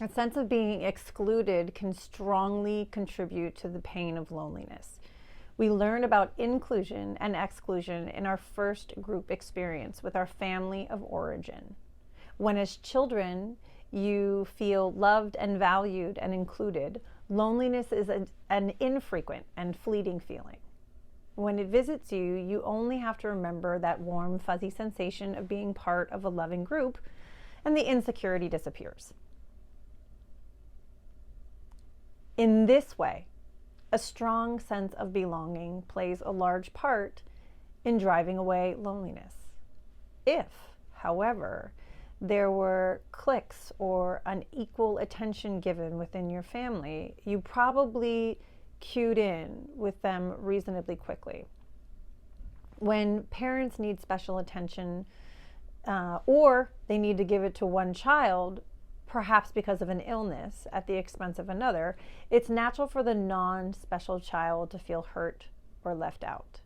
A sense of being excluded can strongly contribute to the pain of loneliness. We learn about inclusion and exclusion in our first group experience with our family of origin. When, as children, you feel loved and valued and included, loneliness is an infrequent and fleeting feeling. When it visits you, you only have to remember that warm, fuzzy sensation of being part of a loving group, and the insecurity disappears. In this way, a strong sense of belonging plays a large part in driving away loneliness. If, however, there were cliques or unequal attention given within your family, you probably cued in with them reasonably quickly. When parents need special attention or they need to give it to one child, perhaps because of an illness at the expense of another, it's natural for the non-special child to feel hurt or left out.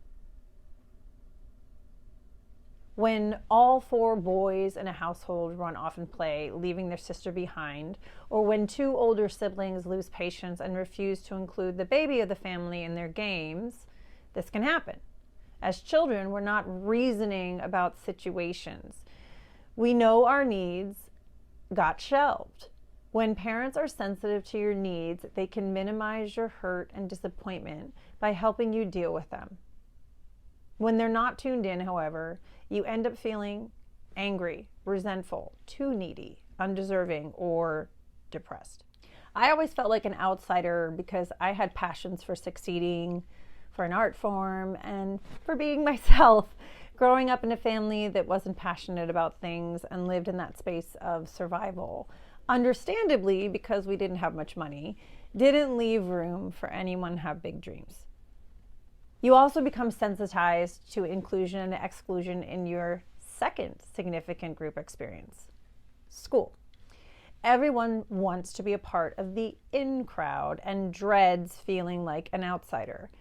When all four boys in a household run off and play, leaving their sister behind, or when two older siblings lose patience and refuse to include the baby of the family in their games, this can happen. As children, we're not reasoning about situations. We know our needs got shelved. When parents are sensitive to your needs, they can minimize your hurt and disappointment by helping you deal with them. When they're not tuned in, however, you end up feeling angry, resentful, too needy, undeserving, or depressed. I always felt like an outsider because I had passions for succeeding, for an art form, and for being myself. Growing up in a family that wasn't passionate about things and lived in that space of survival, understandably, because we didn't have much money, didn't leave room for anyone to have big dreams. You also become sensitized to inclusion and exclusion in your second significant group experience, school. Everyone wants to be a part of the in crowd and dreads feeling like an outsider.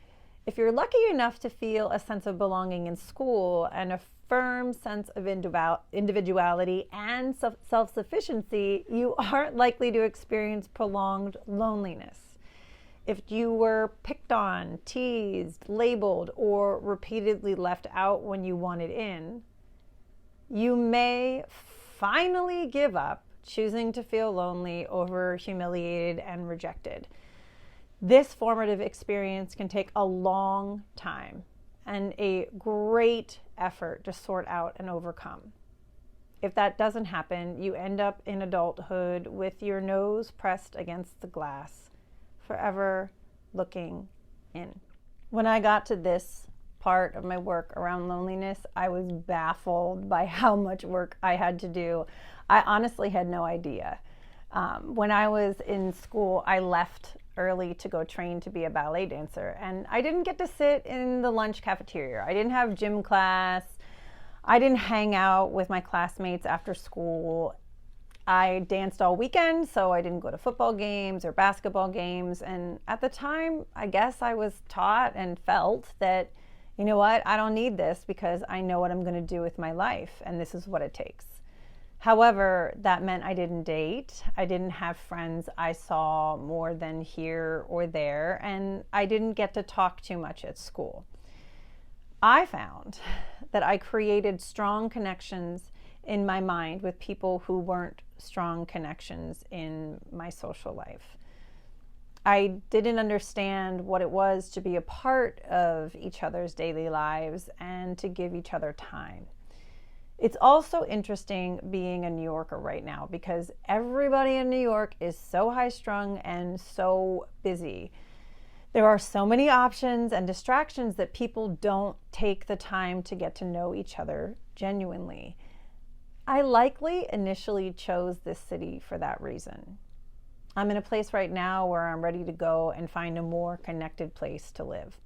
If you're lucky enough to feel a sense of belonging in school and a firm sense of individuality and self-sufficiency, you aren't likely to experience prolonged loneliness. If you were picked on, teased, labeled, or repeatedly left out when you wanted in, you may finally give up choosing to feel lonely over humiliated and rejected. This formative experience can take a long time and a great effort to sort out and overcome. If that doesn't happen, you end up in adulthood with your nose pressed against the glass, forever looking in. When I got to this part of my work around loneliness, I was baffled by how much work I had to do. I honestly had no idea. When I was in school, I left early to go train to be a ballet dancer, and I didn't get to sit in the lunch cafeteria. I didn't have gym class. I didn't hang out with my classmates after school. I danced all weekend, so I didn't go to football games or basketball games. And at the time, I guess I was taught and felt that, you know what, I don't need this because I know what I'm going to do with my life, and this is what it takes. However, that meant I didn't date. I didn't have friends I saw more than here or there, and I didn't get to talk too much at school. I found that I created strong connections in my mind with people who weren't strong connections in my social life. I didn't understand what it was to be a part of each other's daily lives and to give each other time. It's also interesting being a New Yorker right now because everybody in New York is so high-strung and so busy. There are so many options and distractions that people don't take the time to get to know each other genuinely. I likely initially chose this city for that reason. I'm in a place right now where I'm ready to go and find a more connected place to live.